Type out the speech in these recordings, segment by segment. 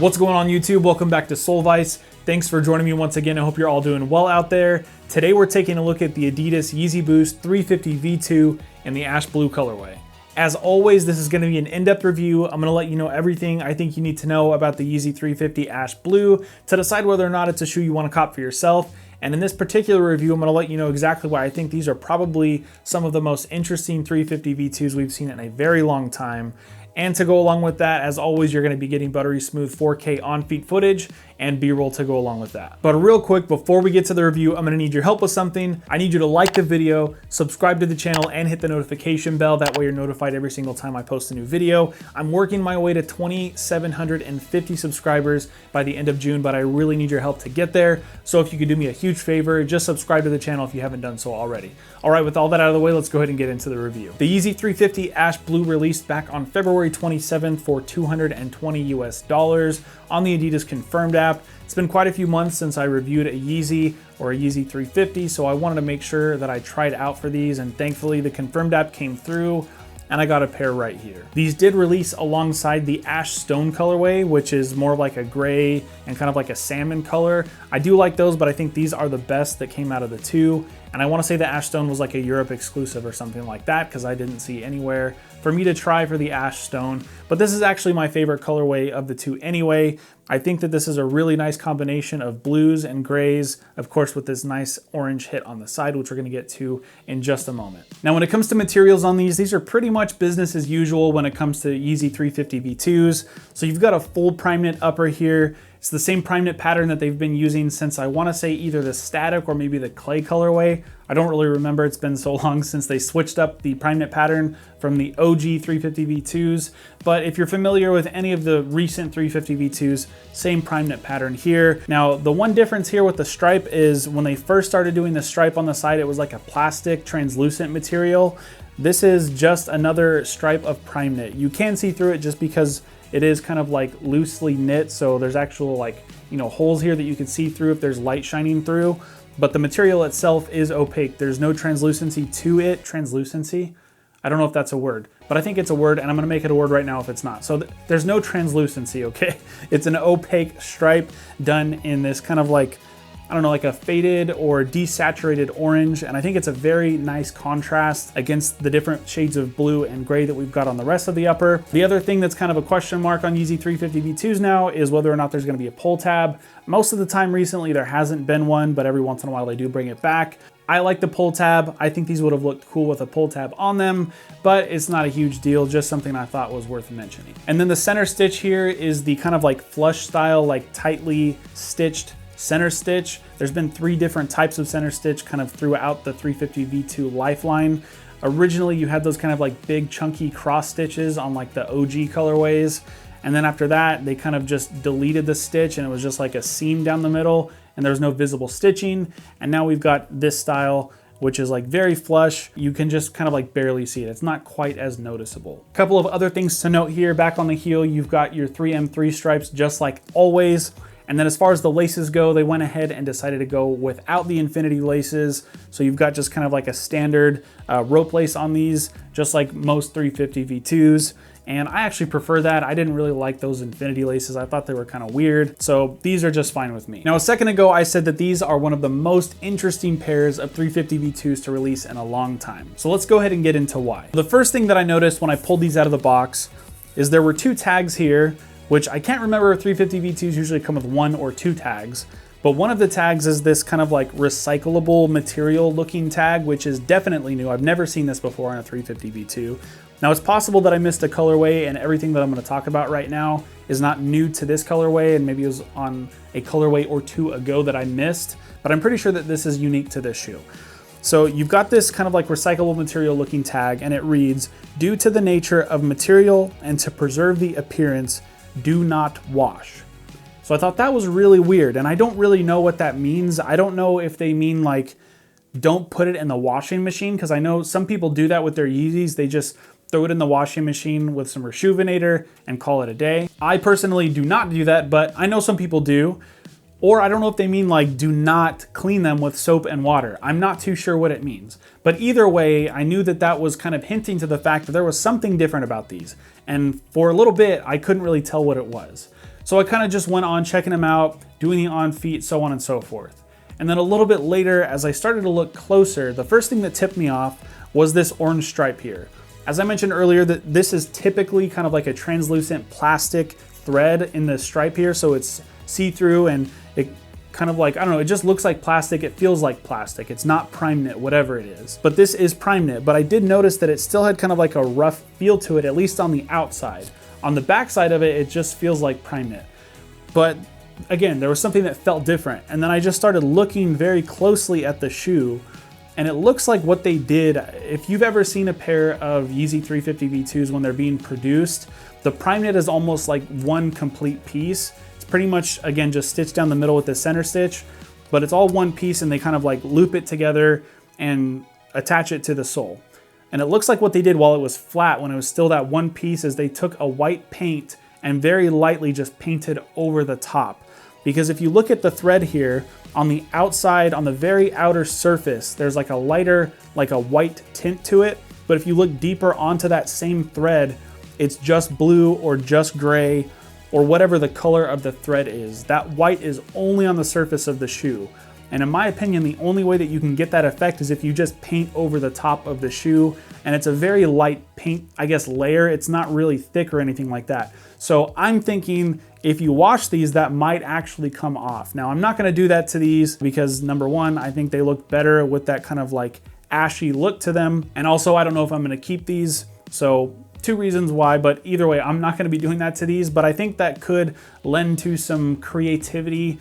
What's going on YouTube? Welcome back to Soulvice. Thanks for joining me once again. I hope you're all doing well out there. Today we're taking a look at the Adidas Yeezy Boost 350 V2 in the Ash Blue colorway. As always, this is going to be an in-depth review. I'm going to let you know everything I think you need to know about the Yeezy 350 Ash Blue to decide whether or not it's a shoe you want to cop for yourself. And in this particular review, I'm going to let you know exactly why I think these are probably some of the most interesting 350 V2s we've seen in a very long time. And to go along with that, as always, you're going to be getting buttery smooth 4K on-feet footage and B-roll to go along with that. But real quick, before we get to the review, I'm going to need your help with something. I need you to like the video, subscribe to the channel, and hit the notification bell. That way you're notified every single time I post a new video. I'm working my way to 2,750 subscribers by the end of June, but I really need your help to get there. So if you could do me a huge favor, just subscribe to the channel if you haven't done so already. All right, with all that out of the way, let's go ahead and get into the review. The Yeezy 350 Ash Blue released back on February 27th for $220 US on the Adidas Confirmed app. It's been quite a few months since I reviewed a Yeezy or a Yeezy 350, so I wanted to make sure that I tried out for these, and thankfully the Confirmed app came through and I got a pair right here. These did release alongside the Ash Stone colorway, which is more like a gray and kind of like a salmon color. I do like those, but I think these are the best that came out of the two. And I want to say the Ash Stone was like a Europe exclusive or something like that, because I didn't see anywhere for me to try for the Ash Stone. But this is actually my favorite colorway of the two anyway. I think that this is a really nice combination of blues and grays, of course with this nice orange hit on the side, which we're going to get to in just a moment. Now when it comes to materials on these are pretty much business as usual when it comes to Yeezy 350 V2s. So you've got a full prime knit upper here. It's the same prime knit pattern that they've been using since, I want to say, either the static or maybe the clay colorway. I don't really remember. It's been so long since they switched up the prime knit pattern from the OG 350 V2s. But if you're familiar with any of the recent 350 V2s, same prime knit pattern here. Now, the one difference here with the stripe is when they first started doing the stripe on the side, it was like a plastic translucent material. This is just another stripe of prime knit. You can see through it just because it is kind of like loosely knit, so there's actual like, holes here that you can see through if there's light shining through, but the material itself is opaque. There's no translucency to it. Translucency? I don't know if that's a word, but I think it's a word, and I'm gonna make it a word right now if it's not. So there's no translucency, okay? It's an opaque stripe done in this kind of like, I don't know, like a faded or desaturated orange. And I think it's a very nice contrast against the different shades of blue and gray that we've got on the rest of the upper. The other thing that's kind of a question mark on Yeezy 350 V2s now is whether or not there's gonna be a pull tab. Most of the time recently there hasn't been one, but every once in a while they do bring it back. I like the pull tab. I think these would have looked cool with a pull tab on them, but it's not a huge deal, just something I thought was worth mentioning. And then the center stitch here is the kind of like flush style, like tightly stitched center stitch. There's been 3 different types of center stitch kind of throughout the 350 V2 lifeline. Originally, you had those kind of like big chunky cross stitches on like the OG colorways. And then after that, they kind of just deleted the stitch and it was just like a seam down the middle and there was no visible stitching. And now we've got this style, which is like very flush. You can just kind of like barely see it. It's not quite as noticeable. A couple of other things to note here. Back on the heel, you've got your 3M3 stripes just like always. And then as far as the laces go, they went ahead and decided to go without the infinity laces. So you've got just kind of like a standard rope lace on these, just like most 350 V2s. And I actually prefer that. I didn't really like those infinity laces. I thought they were kind of weird. So these are just fine with me. Now, a second ago, I said that these are one of the most interesting pairs of 350 V2s to release in a long time. So let's go ahead and get into why. The first thing that I noticed when I pulled these out of the box is there were 2 tags here, which I can't remember if 350 V2s usually come with 1 or 2 tags. But one of the tags is this kind of like recyclable material looking tag, which is definitely new. I've never seen this before on a 350 V2. Now it's possible that I missed a colorway and everything that I'm gonna talk about right now is not new to this colorway and maybe it was on a colorway or 2 ago that I missed, but I'm pretty sure that this is unique to this shoe. So you've got this kind of like recyclable material looking tag and it reads, "Due to the nature of material and to preserve the appearance, do not wash." So I thought that was really weird and I don't really know what that means. I don't know if they mean like, don't put it in the washing machine, because I know some people do that with their Yeezys. They just throw it in the washing machine with some Reshoevn-ator and call it a day. I personally do not do that, but I know some people do. Or I don't know if they mean like do not clean them with soap and water. I'm not too sure what it means. But either way, I knew that that was kind of hinting to the fact that there was something different about these. And for a little bit, I couldn't really tell what it was. So I kind of just went on checking them out, doing the on feet, so on and so forth. And then a little bit later, as I started to look closer, the first thing that tipped me off was this orange stripe here. As I mentioned earlier, that this is typically kind of like a translucent plastic thread in the stripe here, so it's see-through and it kind of like, I don't know, it just looks like plastic, it feels like plastic. It's not prime knit, whatever it is. But this is prime knit, but I did notice that it still had kind of like a rough feel to it, at least on the outside. On the back side of it, it just feels like prime knit. But again, there was something that felt different. And then I just started looking very closely at the shoe, and it looks like what they did, if you've ever seen a pair of Yeezy 350 V2s when they're being produced, the prime knit is almost like one complete piece. It's pretty much, again, just stitched down the middle with the center stitch, but it's all one piece and they kind of like loop it together and attach it to the sole. And it looks like what they did while it was flat, when it was still that one piece, is they took a white paint and very lightly just painted over the top. Because if you look at the thread here, on the outside, on the very outer surface, there's like a lighter, like a white tint to it. But if you look deeper onto that same thread, it's just blue or just gray or whatever the color of the thread is. That white is only on the surface of the shoe. And in my opinion, the only way that you can get that effect is if you just paint over the top of the shoe. And it's a very light paint, I guess, layer. It's not really thick or anything like that. So I'm thinking if you wash these, that might actually come off. Now, I'm not gonna do that to these because number one, I think they look better with that kind of like ashy look to them. And also, I don't know if I'm gonna keep these. So two reasons why, but either way, I'm not gonna be doing that to these, but I think that could lend to some creativity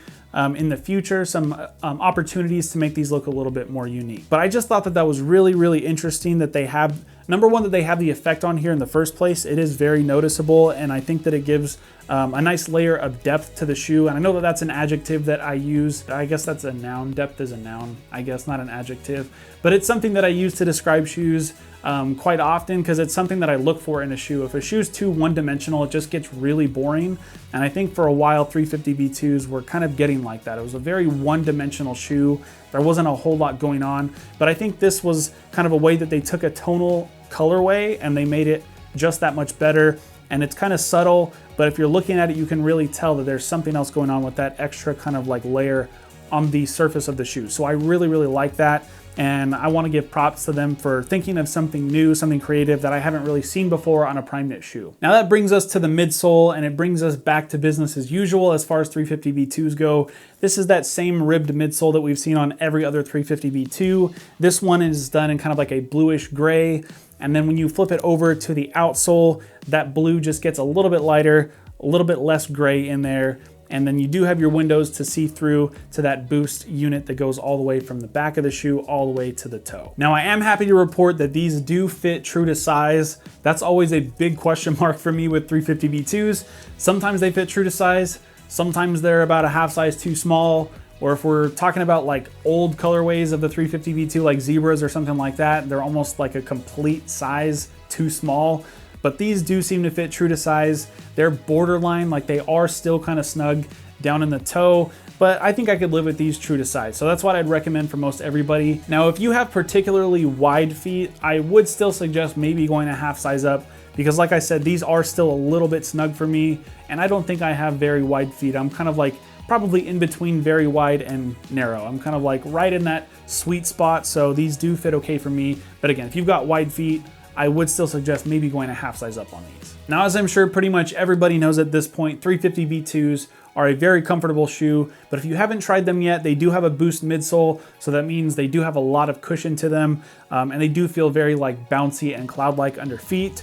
in the future, some opportunities to make these look a little bit more unique. But I just thought that that was really, really interesting that they have, number one, that they have the effect on here in the first place. It is very noticeable, and I think that it gives a nice layer of depth to the shoe. And I know that that's an adjective that I use. I guess that's a noun. Depth is a noun, I guess, not an adjective. But it's something that I use to describe shoes quite often because it's something that I look for in a shoe. If a shoe's too one-dimensional, it just gets really boring. And I think for a while, 350 V2s were kind of getting like that. It was a very one-dimensional shoe. There wasn't a whole lot going on. But I think this was kind of a way that they took a tonal colorway and they made it just that much better. And it's kind of subtle, but if you're looking at it, you can really tell that there's something else going on with that extra kind of like layer on the surface of the shoe. So I really, really like that. And I want to give props to them for thinking of something new, something creative that I haven't really seen before on a prime knit shoe. Now that brings us to the midsole, and it brings us back to business as usual as far as 350 V2s go. This is that same ribbed midsole that we've seen on every other 350 V2. This one is done in kind of like a bluish gray. And then when you flip it over to the outsole, that blue just gets a little bit lighter, a little bit less gray in there. And then you do have your windows to see through to that boost unit that goes all the way from the back of the shoe all the way to the toe. Now, I am happy to report that these do fit true to size. That's always a big question mark for me with 350 V2s. Sometimes they fit true to size. Sometimes they're about a half size too small. Or if we're talking about like old colorways of the 350 V2, like zebras or something like that, they're almost like a complete size too small. But these do seem to fit true to size. They're borderline, like they are still kind of snug down in the toe, but I think I could live with these true to size. So that's what I'd recommend for most everybody. Now, if you have particularly wide feet, I would still suggest maybe going a half size up because like I said, these are still a little bit snug for me. And I don't think I have very wide feet. I'm kind of like probably in between very wide and narrow. I'm kind of like right in that sweet spot. So these do fit okay for me. But again, if you've got wide feet, I would still suggest maybe going a half size up on these. Now, as I'm sure pretty much everybody knows at this point, 350 V2s are a very comfortable shoe, but if you haven't tried them yet, they do have a boost midsole, so that means they do have a lot of cushion to them, and they do feel very like bouncy and cloud-like under feet.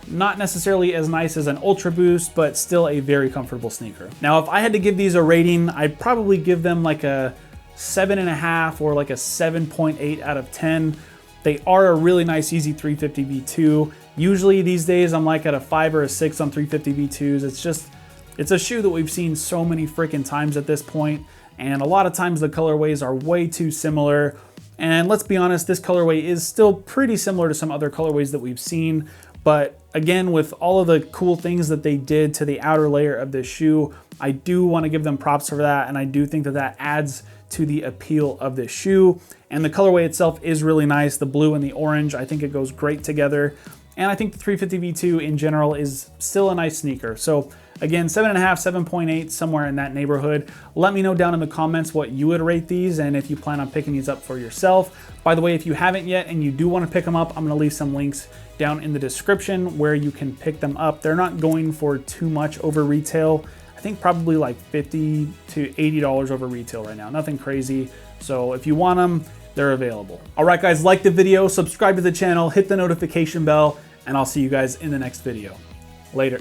Not necessarily as nice as an Ultra Boost, but still a very comfortable sneaker. Now, if I had to give these a rating, I'd probably give them like a 7.5 or like a 7.8 out of 10. They are a really nice Yeezy 350 V2. Usually these days I'm like at a 5 or a 6 on 350 V2s. It's a shoe that we've seen so many freaking times at this point, and a lot of times the colorways are way too similar. And let's be honest, this colorway is still pretty similar to some other colorways that we've seen. But again, with all of the cool things that they did to the outer layer of this shoe, I do want to give them props for that, and I do think that that adds to the appeal of this shoe. And the colorway itself is really nice. The blue and the orange, I think it goes great together. And I think the 350 V2 in general is still a nice sneaker. So again, 7.5, 7.8, somewhere in that neighborhood. Let me know down in the comments what you would rate these and if you plan on picking these up for yourself. By the way, if you haven't yet and you do want to pick them up, I'm gonna leave some links down in the description where you can pick them up. They're not going for too much over retail. I think probably like $50 to $80 over retail right now. Nothing crazy. So if you want them, they're available. All right, guys, like the video, subscribe to the channel, hit the notification bell, and I'll see you guys in the next video. Later.